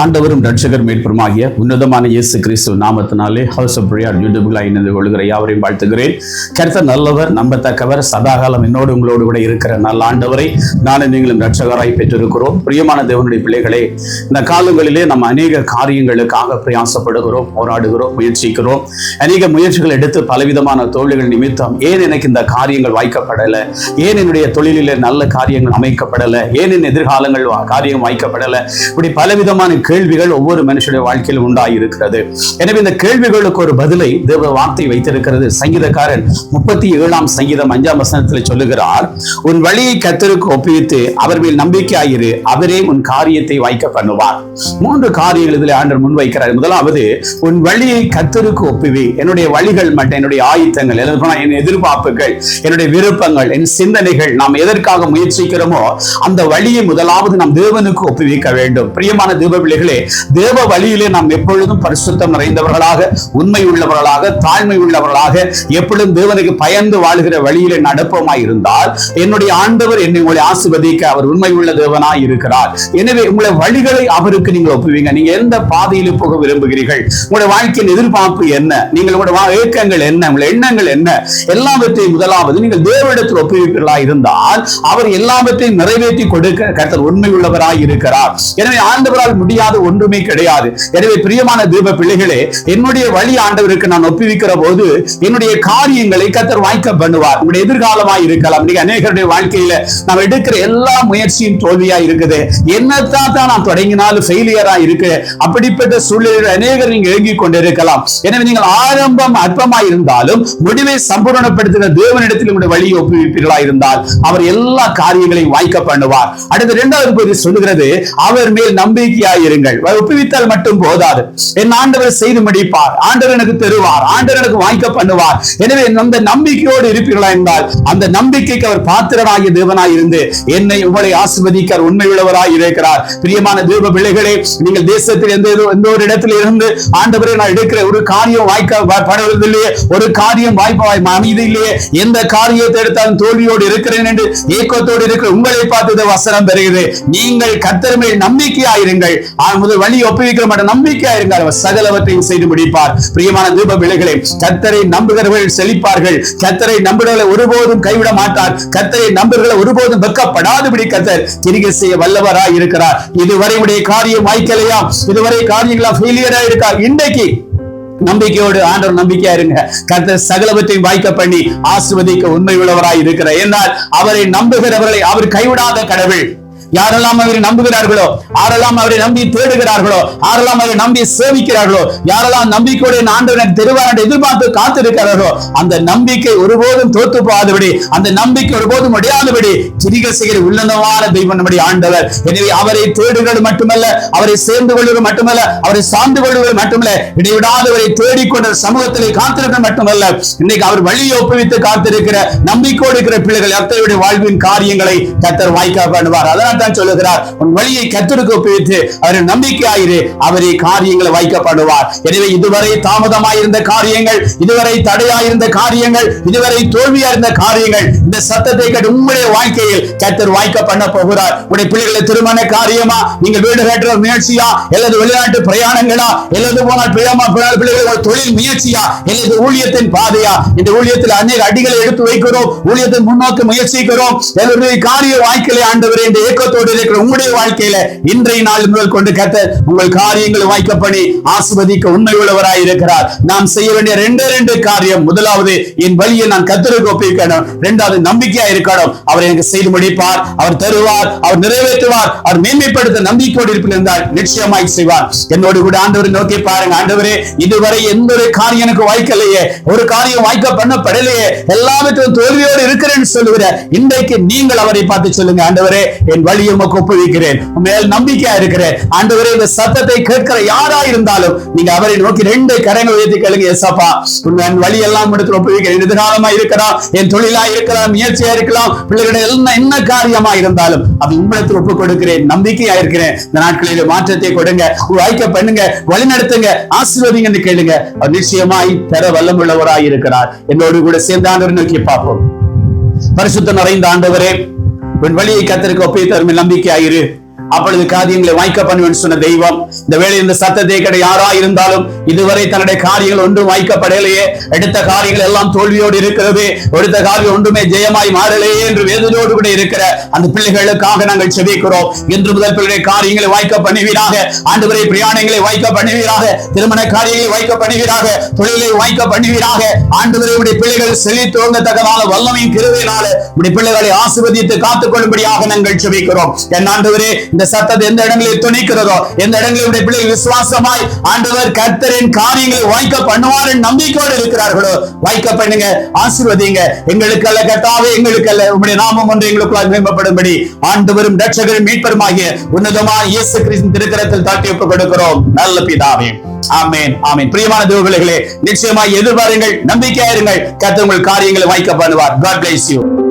ஆண்டவரும் ரட்சகர் மீட்பருமாகிய உன்னதமான இயேசு கிறிஸ்து நாமத்தினாலே ஹவுஸ் ஆஃப் பிரேயர் யூடியூப்ல இணைந்து கொள்கிற யாவரையும் வாழ்த்துகிறேன். கர்த்தர் நல்லவர், நம்பத்தக்கவர், சதாகாலம் என்னோடு உங்களோடு கூட இருக்கிற நல்ல ஆண்டவரை நானும் நீங்களும் ரட்சகராய் பெற்றிருக்கிறோம். பிரியமான தேவனுடைய பிள்ளைகளே, இந்த காலங்களிலே நம்ம அநேக காரியங்களுக்காக பிரயாசப்படுகிறோம், போராடுகிறோம், முயற்சிக்கிறோம். அநேக முயற்சிகள் எடுத்து பலவிதமான தோல்விகள் நிமித்தம் ஏன் எனக்கு இந்த காரியங்கள் வாய்க்கப்படலை, ஏன் என்னுடைய தொழிலிலே நல்ல காரியங்கள் அமைக்கப்படலை, ஏன் என் எதிர்காலங்கள் காரியம் வாய்க்கப்படலை, இப்படி பலவிதமான கேள்விகள் ஒவ்வொரு மனுஷனுடைய வாழ்க்கையில் உண்டாயிருக்கிறது. எனவே இந்த கேள்விகளுக்கு ஒரு பதிலை தேவ வார்த்தை வைத்திருக்கிறது. சங்கீதக்காரன் 37 சங்கீதம் 5 வசனத்தில் சொல்லுகிறார், உன் வழியை கர்த்தருக்கு ஒப்புவித்து அவர் மேல் நம்பிக்கையாயிரு, அவரே உன் காரியத்தை வாய்க்க பண்ணுவார். 3 காரியங்கள் இதில் ஆண்டவர் முன்வைக்கிறார். முதலாவது, உன் வழியை கர்த்தருக்கு ஒப்புவி. என்னுடைய வழிகள் மற்றும் என்னுடைய ஆயுத்தங்கள், என் எதிர்பார்ப்புகள், என்னுடைய விருப்பங்கள், என் சிந்தனைகள், நாம் எதற்காக முயற்சிக்கிறோமோ அந்த வழியை முதலாவது நாம் தேவனுக்கு ஒப்புவிக்க வேண்டும். பிரியமான தேவ பிள்ளைகளே, தேவ வழியிலே நாம் எப்பொழுதும் பரிசுத்தம் நிறைந்தவர்களாக, உண்மை உள்ளவர்களாக, தாழ்மை உள்ளவர்களாக, எப்பொழுதும் தேவனுக்கு பயந்து வாழ்கிற வழியிலே நடப்போமாய் இருந்தால் என்னுடைய ஆண்டவர் என்னை உங்களை ஆசீர்வதிக்க அவர் உண்மை உள்ள தேவனாய் இருக்கிறார். எனவே உங்களுடைய வழிகளை அவருக்கு நீங்கள் ஒப்புவீங்க. நீங்க எந்த பாதையில போக விரும்புகிறீர்கள், உங்களுடைய வாழ்க்கையின் எதிர்பார்ப்பு என்ன, நீங்கள் உங்களுடைய ஏக்கங்கள் என்ன, உங்களுடைய எண்ணங்கள் என்ன, எல்லாவற்றையும் முதலாவது நீங்கள் தேவனிடத்தில் ஒப்புவிப்பீர்களாய் இருந்தால் அவர் எல்லாவற்றையும் நிறைவேற்றி கொடுக்க கர்த்தர் உண்மை உள்ளவராய் இருக்கிறார். எனவே ஆண்டவரால் முடியாத ஒன்றுமே கிடையாது. எனவே பிரியமான தேவ பிள்ளைகளே, என்னுடைய வழி ஆண்டவருக்கு நான் ஒப்புவிக்கிற போது என்னுடைய காரியங்களை கர்த்தர் வாய்க்க பண்ணுவார். உங்களுடைய எதிர்காலமாய் இருக்கலாம். இன்னைக்கு அநேகருடைய வாழ்க்கையில நாம் எடுக்கிற எல்லா முயற்சியும் தோல்வியா இருக்குது. என்னத்தான் நான் தொடங்கினாலும் ஃபெயிலியரா இருக்கு. அப்படிப்பட்ட சூழ்நிலையில் அநேகர் நீங்க ஏங்கிக் கொண்டிருக்கலாம். எனவே நீங்கள் ஆரம்பம் அற்பமாய் இருந்தாலும் முடிவை சம்பூர்ணப்படுத்துகிற தேவனிடத்தில் உங்களுடைய வழியை ஒப்புவிப்பீர்களா இருந்தால் அவர் எல்லா காரியங்களையும் வாய்க்க பண்ணுவார். அடுத்த 2வது பகுதி சொல்லுகிறது, அவர் மேல் நம்பிக்கையாயிருங்கள். ஒப்புவித்தால் மட்டும் போதாது, என் ஆண்டவர் செய்து முடிப்பார், ஆண்டவர் எனக்கு தருவார், ஆண்டவர் எனக்கு வாய்க்க பண்ணுவார். எனவே அந்த நம்பிக்கையோடு இருப்பீர்களா என்றால் அந்த நம்பிக்கைக்கு அவர் பாத்திரனாகிய தேவனாய் இருந்து என்னை உங்களை ஆசீர்வதிக்க உண்மை உள்ளவராய் இருக்கிறார். பிரியமான தேவ பிள்ளைகளே, நீங்கள் தேசத்தில் எந்த ஒரு இடத்தில் இருந்து ஆண்டவரை நான் எடுக்கிற ஒரு காரியம் வாய்க்கப்படுவதில்லையே, ஒரு காரியம் வாய்ப்பாய் அமைதியிலேயே, எந்த காரியத்தை எடுத்தாலும் தோல்வியோடு இருக்கிறேன் என்று ஏக்கத்தோடு இருக்கிற உங்களை பார்த்து வசனம் பெறுகிறது. நீங்கள் கர்த்தர் மேல் நம்பிக்கையாயிருங்கள், முதல் வழி ஒப்புவிக்கிற மாட்டேன், நம்பிக்கையாயிருங்கள், அவர் சகலவற்றையும் செய்து முடிப்பார். பிரியமான தீப பிள்ளைகளே, கர்த்தரை நம்புகிறவர்கள் செழிப்பார்கள். கர்த்தரை நம்புகிறவர்களை ஒருபோதும் கைவிட மாட்டார். கர்த்தரை நம்புகிறவர்களை ஒருபோதும் வெட்கப்படாதபடி கர்த்தர் கிரியை செய்ய வல்லவராய் இருக்கிறார். இதுவரை உடைய காரியம் வாய்க்கலையா, இதுவரை காரியங்களா ஃபெயிலியரா இருக்கா, இன்றைக்கு நம்பிக்கையோடு ஆண்டவர் நம்பிக்கையா இருங்க. கர்த்தர் சகலவற்றையும் வாய்க்க பண்ணி ஆசீர்வதிக்க உண்மை உள்ளவராய் இருக்கிறார். என்றால் அவரை நம்புகிறவர்களை அவர் கைவிடாத கடவுள். யாரெல்லாம் அவரை நம்புகிறார்களோ, யாரெல்லாம் அவரை நம்பி தேடுகிறார்களோ, யாரெல்லாம் அவரை நம்பி சேவிக்கிறார்களோ, யாரெல்லாம் நம்பிக்கையோடு ஆண்டவரை தெருவாரை எதிர்பார்த்து காத்திருக்கிறார்களோ, அந்த நம்பிக்கை ஒருபோதும் தோத்து போகாதபடி, அந்த நம்பிக்கை ஒருபோதும் அடையாதபடி கிரியை செய்கிற உள்ளனவான தெய்வம் நம்முடைய ஆண்டவர். எனவே அவரை தேடுகிறது மட்டுமல்ல, அவரை சேர்ந்து கொள்வது மட்டுமல்ல, அவரை சார்ந்து கொள்வது மட்டுமல்ல, இடைவிடாதவரை தேடிக்கொண்ட சமூகத்திலே காத்திருக்க மட்டுமல்ல, இன்னைக்கு அவர் வழியை ஒப்புவித்து காத்திருக்கிற நம்பிக்கையோடு இருக்கிற பிள்ளைகள் அத்தகைய வாழ்வின் காரியங்களை கர்த்தர் வாய்க்க பண்ணுவார். அதனால் தான் சொல்லுகிறார், உன் வழியை கர்த்தருக்கு ஒப்புவித்து அவரை நம்பிக்கையாயிரு, அவரை காரியங்களை வாய்க்கப்படுவார். எனவே இதுவரை தாமதமாயிருந்த காரியங்கள், இதுவரை தடையாயிருந்த காரியங்கள், இதுவரை தோல்வியாயிருந்த காரியங்கள், இந்த சத்தத்தை கேட்டு உங்களுடைய வாழ்க்கையில் கர்த்தர் வாய்க்க பண்ண போகிறார். உங்களுடைய பிள்ளைகளை திருமண காரியமா, நீங்கள் வீடு கட்டுற முயற்சியா, அல்லது வெளிநாட்டு பிரயாணங்களா, அல்லது போனால் பிள்ளைகள் தொழில் முயற்சியா, அல்லது ஊழியத்தின் பாதையா, இந்த ஊழியத்தில் அநேக அடிகளை எடுத்து வைக்கிறோம், ஊழியத்தின் முன்னோக்கி முயற்சிக்கிறோம், காரிய வாய்க்கலை ஆண்டவரே இந்த ஏக்கத்தோடு இருக்கிற உங்களுடைய வாழ்க்கையில இன்றைய நாள் முதல் கொண்டு கர்த்தர் உங்கள் காரியங்களை வாய்க்க பண்ணி ஆசீர்வதிக்க உண்மை உள்ளவராய் இருக்கிறார். நாம் செய்ய வேண்டிய 2 காரியம், முதலாவது என் வழியை நான் கர்த்தருக்கு ஒப்புவிக்கணும், 2வது நம்பிக்கையா இருக்கணும். அவர் எனக்கு செய்து முடிப்பார், அவர் தருவார், அவர் நிறைவேற்றுவார், அவர் மேன்மைப்படுத்த நம்பிக்கையோடு இருப்பிருந்தால் நிச்சயமாய் செய்வார். என்னோடு கூட ஆண்டவரை நோக்கி பாருங்க, ஆண்டவரே இதுவரை எந்த ஒரு காரியம் எனக்கு வாய்க்கலையே, ஒரு காரியம் வாய்க்க பண்ணப்படலையே, எல்லாவற்றும் தோல்வியோடு இருக்கிறேன்னு சொல்லுகிற இன்றைக்கு நீங்கள் அவரை பார்த்து சொல்லுங்க, ஆண்டவரே என் வழியை உமக்கு ஒப்புவிக்கிறேன், மேல் நம்பிக்கையா இருக்கிறேன். ஆண்டவரே இந்த சத்தத்தை கேட்கிற யாரா இருந்தாலும் நீங்க அவரை நோக்கி 2 கரங்களை உயர்த்தி கேளுங்க, ஏசப்பா என் வழி எல்லாம் இடத்துல ஒப்புவிக்கிறேன். எதிர்காலமா இருக்கலாம், என் தொழிலா இருக்கலாம், முயற்சியா இருக்கலாம், பிள்ளைகளுடைய என்ன காரியமா இருந்தாலும் அது உங்களிடத்தில் ஒப்புக் கொடுக்கிறேன், நம்பிக்கையா இருக்கிறேன். இந்த நாட்களில் மாற்றத்தை கொடுங்க, வாய்க்க பண்ணுங்க, வழி நடத்துங்க, ஆசீர்வதிங்கன்னு கேளுங்க. அவர் நிச்சயமாய் தர வல்லமுள்ளவராய் இருக்கிறார். என்னோடு கூட சேர்ந்து ஆண்டவரை நோக்கி பார்ப்போம். பரிசுத்தம் நிறைந்த ஆண்டவரே, உன் வழியை கர்த்தருக்கு ஒப்புவித்து நம்பிக்கையாயிரு, அப்பொழுது காரியங்களை வாய்க்க பண்ணுவேன் சொன்ன தெய்வம், இந்த வேளையில் இந்த சத்தத்தை கடை யாரா இருந்தாலும் இதுவரை தன்னுடைய காரியங்கள் ஒன்றும் வாய்க்கப்படலையே, எடுத்த காரியங்கள் எல்லாம் தோல்வியோடு இருக்கிறது, எடுத்த காரியம் ஒன்றுமே ஜெயமாய் மாறலையே என்று வேதனையோடு கூட இருக்கிற அந்த பிள்ளைகளுக்காக நாங்கள் செபிக்கிறோம். இன்று முதல் பிள்ளைகளுடைய காரியங்களை வாய்க்க பண்ணுவீராக. ஆண்டவரே, பிரயாணங்களை வாய்க்க பண்ணுவீராக. திருமண காரியங்களை வாய்க்க பண்ணுவீராக. தொழிலை வாய்க்க பண்ணுவீராக. ஆண்டவரே, உடைய பிள்ளைகள் செழித்தோங்கத்தக்கதான வல்லமையின் கிருபையினால உடைய பிள்ளைகளை ஆசீர்வதித்து காத்துக் கொள்ளும்படியாக நாங்கள் செபிக்கிறோம். என் ஆண்டவரே, இந்த சத்தத்தை எந்த இடங்களில் துணிக்கிறதோ, எந்த இடங்களில் உடைய பிள்ளைகள் விசுவாசமாய் ஆண்டவர் கர்த்தரின் காரியங்களை வாய்க்க பண்ணுவார் நம்பிக்கையோடு இருக்கிறார்களோ, வாய்க்க பண்ணுங்க, ஆசீர்வதிங்க. எங்களுக்கு அல்ல கர்த்தாவே, எங்களுக்கு அல்ல, உம்முடைய நாமம் ஒன்று எங்களுக்குள்ளாய் மேம்படும்படி ஆண்டவரும் இரட்சகரும் மீட்பருமாகிய உன்னதமான இயேசு கிறிஸ்துவின் திருக்கரத்தில் தாழ்த்தி ஒப்புக் கொடுக்கிறோம் நல்ல பிதாவே. ஆமென், ஆமென். பிரியமான தேவ பிள்ளைகளே, நிச்சயமாய் எதிர்பாருங்கள், நம்பிக்கையாயிருங்கள். கர்த்தர் உங்கள் காரியங்களை வாய்க்க பண்ணுவார். God bless you.